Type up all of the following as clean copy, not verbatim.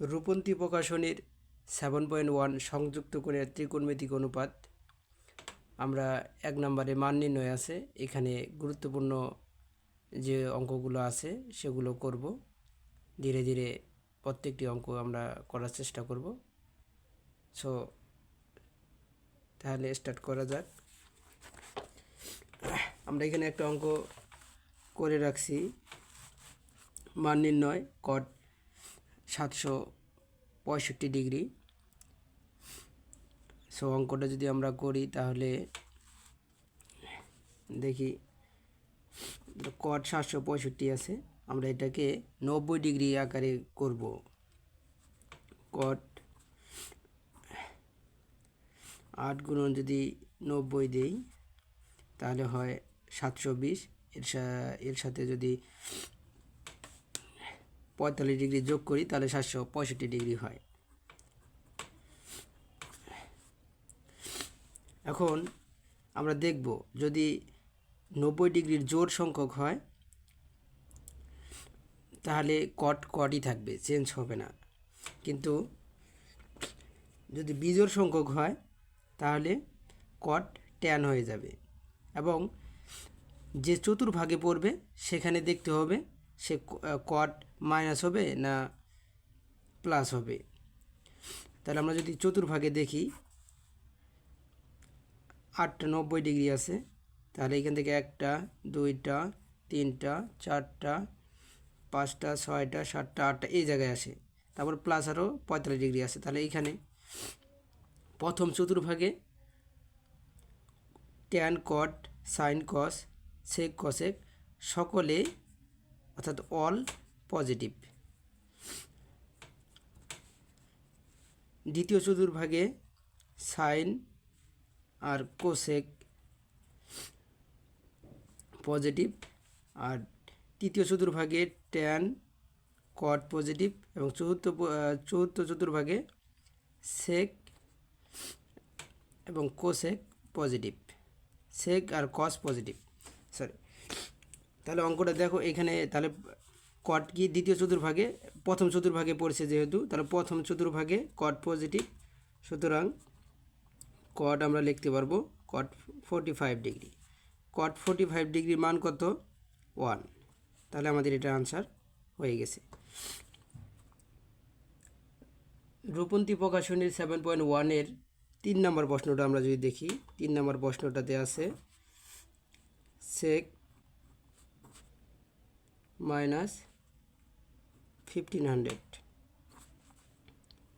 রূপন্তী প্রকাশনীর 7.1 সংযুক্ত কোণের ত্রিকোণমিতিক অনুপাত। আমরা 1 নম্বরে মান নির্ণয় আছে, এখানে গুরুত্বপূর্ণ যে অঙ্কগুলো আছে সেগুলো করব। ধীরে ধীরে প্রত্যেকটি অঙ্ক আমরা করার চেষ্টা করব। সো তাহলে স্টার্ট করা যাক। আমরা এখানে একটা অঙ্ক করে রাখছি, মান নির্ণয় কট 765 ডিগ্রি। সো অঙ্কটা যদি আমরা করি তাহলে দেখি, কট 765 আছে, আমরা এটাকে 90 ডিগ্রি আকারে করব। কট 8 গুণন যদি 90 দেই তাহলে হয় 720। এর সাথে যদি 45 ডিগ্রি যোগ করি তাহলে 765 ডিগ্রি হয়। এখন আমরা দেখব যদি 90 ডিগ্রির জোড় সংখ্যক হয় তাহলে কটই থাকবে, চেঞ্জ হবে না। কিন্তু যদি বিজোড় সংখ্যক হয় তাহলে কট ট্যান হয়ে যাবে, এবং যে চতুর্ভাগে পড়বে সেখানে দেখতে হবে সে কট মাইনাস হবে না প্লাস হবে। তাহলে আমরা যদি চতুর্ভাগে দেখি, 8টা 90 ডিগ্রি আছে, তাহলে এখান থেকে 1টা 2টা 3টা 4টা 5টা 6টা 7টা 8টা এই জায়গায় আসে। তারপর প্লাস আরও 45 ডিগ্রি আছে। তাহলে এখানে প্রথম চতুর্ভাগে tan cot sine cos sec cosec সকলে অর্থাৎ অল পজিটিভ। দ্বিতীয় চতুর্ভাগে সাইন আর কোসেক পজিটিভ, আর তৃতীয় চতুর্ভাগে ট্যান কট পজিটিভ, এবং চতুর্থ চতুর্ভাগে সেক এবং কোসেক পজিটিভ, সেক আর কস পজিটিভ, সরি। তাহলে অঙ্কটা দেখো এখানে, তাহলে কট কি দ্বিতীয় চতুর্ভাগে, প্রথম চতুর্ভাগে পড়ছে যেহেতু, তাহলে প্রথম চতুর্ভাগে কট পজিটিভ, সুতরাং কট আমরা লিখতে পারবো কট 45 ডিগ্রি। কট 45 ডিগ্রির মান কত? 1। তাহলে আমাদের এটা আনসার হয়ে গেছে। রূপন্তী প্রকাশনীর 7.1 3 নম্বর প্রশ্নটা আমরা যদি দেখি, 3 নম্বর প্রশ্নটাতে আছে সেক মাইনাস 1500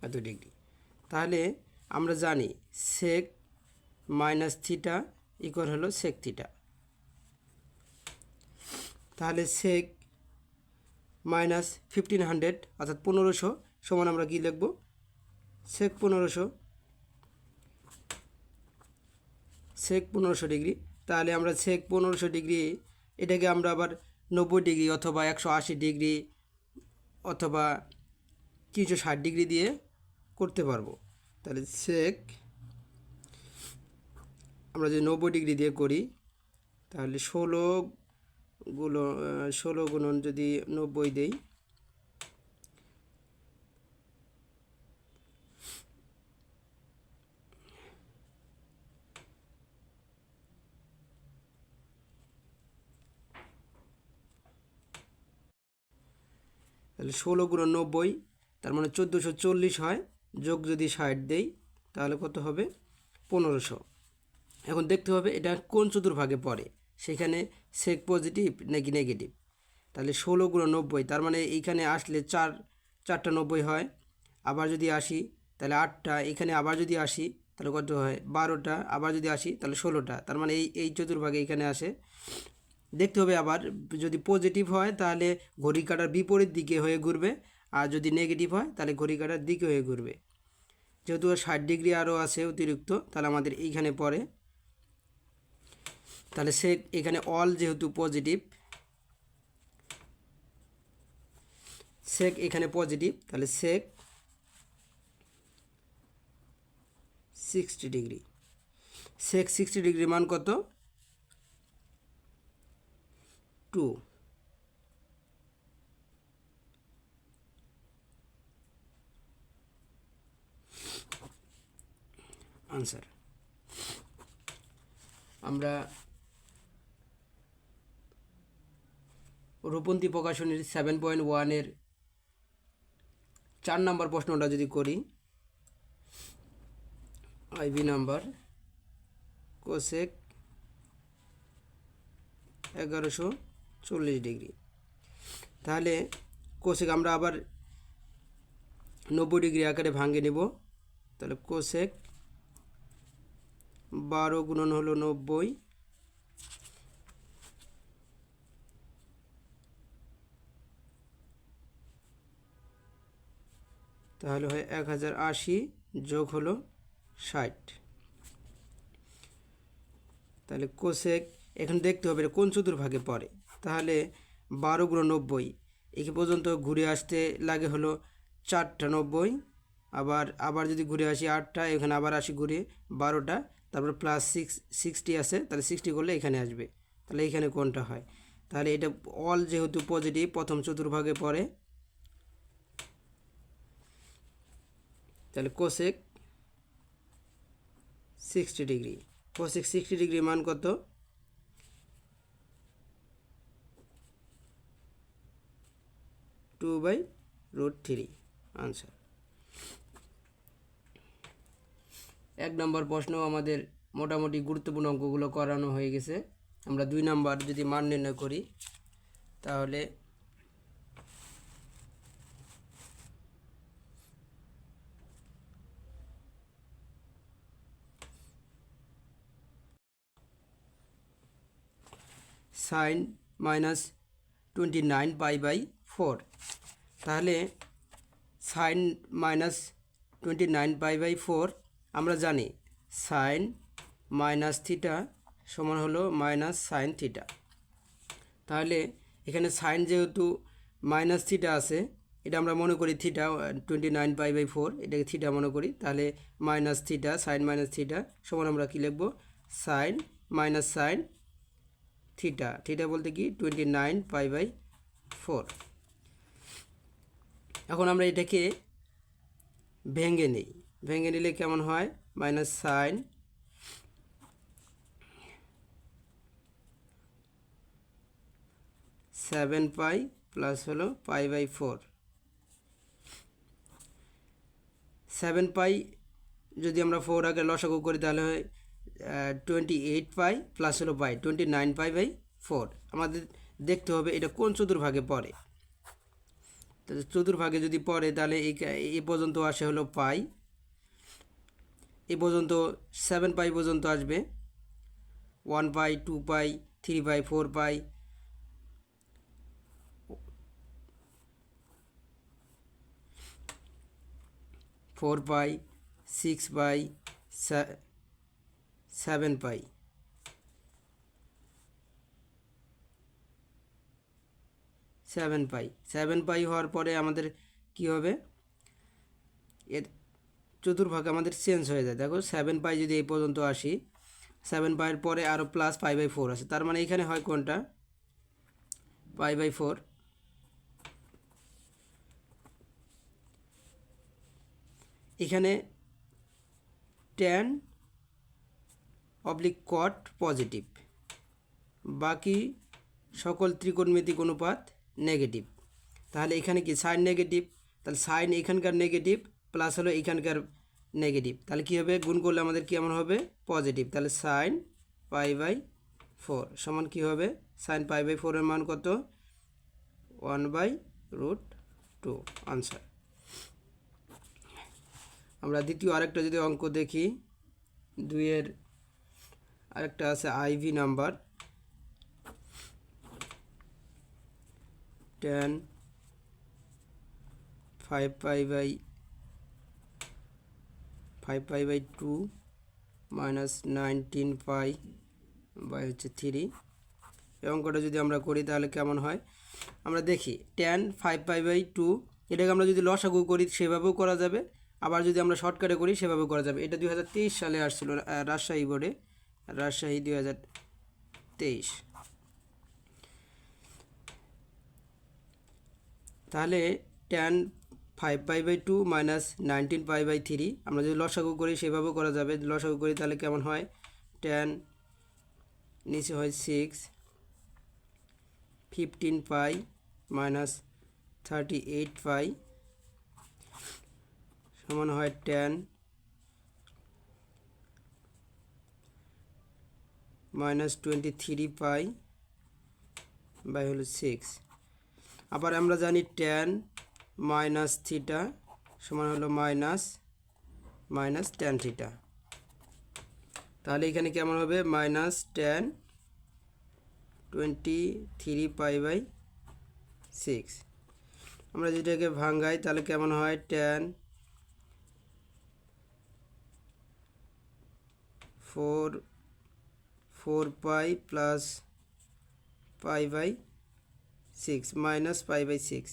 এত ডিগ্রি। তাহলে আমরা জানি সেক মাইনাস থিটা ইকুয়াল হলো সেক থিটা। তাহলে সেক মাইনাস 1500 অর্থাৎ 1500 সমান আমরা কি লিখব? সেক 1500 ডিগ্রি। তাহলে আমরা সেক 1500 ডিগ্রি এটাকে আমরা আবার 90 ডিগ্রি অথবা 180 ডিগ্রি অথবা 360 ডিগ্রি দিয়ে করতে পারবো। তাহলে সেক আমরা যদি 90 ডিগ্রি দিয়ে করি তাহলে 16 গুণন যদি 90 দেই তাহলে 16 গুণন 90 তার মানে 1440 হয়, যোগ যদি 60 দেই তাহলে কত হবে? 1500। এখন দেখতে হবে এটা কোন চতুর্ভাগে পড়ে, সেখানে সেক পজিটিভ নাকি নেগেটিভ। তাহলে 16 গুণন 90 তার মানে এইখানে আসলে 4টা 90 হয়। আবার যদি আসি তাহলে 8টা, এখানে আবার যদি আসি তাহলে কত হয়? 12টা, আবার যদি আসি তাহলে 16টা, তার মানে এই চতুর্ভাগে এখানে আসে। দেখতে হবে আবার যদি পজিটিভ হয় তাহলে ঘড়ি কাঁটার বিপরীত দিকে হয়ে ঘুরবে, আর যদি নেগেটিভ হয় তাহলে ঘড়ি কাঁটার দিকে হয়ে ঘুরবে। যেহেতু 60 ডিগ্রি আরও আছে অতিরিক্ত, তাহলে আমাদের এইখানে পড়ে। তাহলে সেক এখানে অল যেহেতু পজিটিভ, সেক এখানে পজিটিভ, তাহলে সেক 60 ডিগ্রি। সেক 60 ডিগ্রির মান কত? 2। আনসার। আমরা রূপন্তী প্রকাশনীর 7.1 4 নম্বর প্রশ্নটা যদি করি, আইভি নাম্বার কোসেক 1140 ডিগ্রি। তাহলে কোসেক আমরা আবার 90 ডিগ্রি আকারে ভাঙে নেব। তাহলে কোসেক 12 গুণন হলো 90, তাহলে হয় 1080 যোগ হলো 60। তাহলে কোসেক এখন দেখতে হবে কোন চতুর্ভাগে পড়ে। তাহলে 12 গুণ 90 এই পর্যন্ত ঘুরে আসতে লাগে হলো 4টা 90, আবার যদি ঘুরে আসি 8টা, এখানে আবার আসি ঘুরে 12টা, তারপর প্লাস 60 আছে, তাহলে 60 করলে এখানে আসবে। তাহলে এখানে কোনটা হয়? তাহলে এটা অল যেহেতু পজিটিভ প্রথম চতুর্ভাগে পড়ে, তাহলে কোসেক 60 ডিগ্রি। কোসেক 60 ডিগ্রি মান কত? 2/√3 আনসার। 1 নম্বর প্রশ্ন আমাদের মোটামুটি গুরুত্বপূর্ণ অঙ্কগুলো করানো হয়ে গেছে। আমরা 2 নম্বর যদি মান নির্ণয় করি, তাহলে sin -29 π/4। তাহলে sin -29 π/4 আমরা জানি sin θ সমান হলো sin θ। তাহলে এখানে sin যেহেতু θ আছে, এটা আমরা মনে করি θ 29 π/4, এটাকে θ মনে করি। তাহলে θ sin θ সমান আমরা কি লিখব? sin θ বলতে কি 29 π/4। এখন আমরা এটাকে ভেঙে নিই। ভেঙে নিলে কেমন হয়? sin 7π প্লাস হলো π/4। 7π যদি আমরা 4 আগে লসাগু করি, তাহলে হয় 28π প্লাস হলো 29 π/4। আমাদের দেখতে হবে এটা কোন চতুর্ভাগে পড়ে। চতুর্ভাগে যদি পড়ে, তাহলে এই পর্যন্ত আসে হলো পাই, এই পর্যন্ত 7π পর্যন্ত আসবে, 1π 2π 3π 4π 4π 6π 7π। 7π হওয়ার পরে আমাদের কি হবে? এর চতুর্ভাগ আমাদের চেঞ্জ হয়ে যায়। দেখো 7π যদি এই পর্যন্ত আসি, 7π পরে আরও প্লাস π/4 আছে, তার মানে এখানে হয় কোনটা? π/4। এখানে tan / cot পজিটিভ, বাকি সকল ত্রিকোণমিতিক অনুপাত নেগেটিভ। তাহলে এখানে কি সাইন নেগেটিভ, তাহলে সাইন এখানকার নেগেটিভ প্লাস হলো এখানকার নেগেটিভ, তাহলে কি হবে? গুণ করলে আমাদের কেমন হবে? পজিটিভ। তাহলে sin π/4 সমান কি হবে? sin π/4 এর মান কত? 1/√2 আনসার। আমরা দ্বিতীয় আরেকটা যদি অঙ্ক দেখি, 2 এর আরেকটা আছে আইভি নাম্বার tan 5π/2 -19π/3। এই অঙ্কটা যদি আমরা করি, তাহলে কেমন হয় আমরা দেখি। tan 5π/2 এটাকে আমরা যদি লসাগু করি সেভাবেও করা যাবে, আবার যদি আমরা শর্টকাটে করি সেভাবেও করা যাবে। এটা 2023 সালে আসছিল রাজশাহী বোর্ডে, রাজশাহী 2023। তাহলে tan 5π/2 মাইনাস 19π/3। আমরা যদি লসাগু করি সেভাবেও করা যাবে। লসাগু করি তাহলে কেমন হয়, 10 নিচে হয় 6, 15π মাইনাস 38π সমান হয় 10 মাইনাস 23π বাই হলো 6। আবার আমরা জানি tan মাইনাস থিটা সমান হলো মাইনাস tan থিটা। তাহলে এখানে কেমন হবে, মাইনাস tan 23π/6। আমরা যেটাকে ভাঙাই তাহলে কেমন হয়, tan 4π প্লাস π/6 মাইনাস π/6।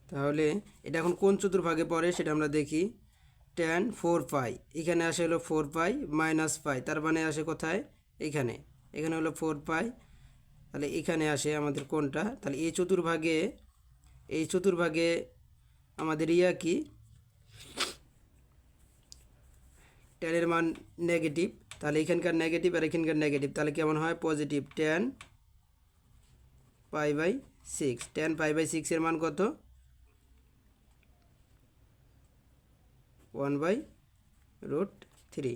তাহলে এটা এখন কোন চতুর্ভাগে পড়ে সেটা আমরা দেখি। tan 4π এখানে আসে হলো 4π মাইনাস π, তার মানে আসে কোথায়, এখানে হলো 4π, তাহলে এখানে আসে আমাদের কোনটা, তাহলে এই চতুর্ভাগে আমাদের কি ট্যানের মান নেগেটিভ, তাহলে এখানকার নেগেটিভ আর এখানকার নেগেটিভ, তাহলে কেমন হয়, পজিটিভ tan π/6। tan π/6 এর মান কত, 1/√3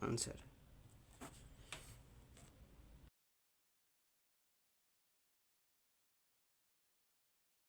আনসার।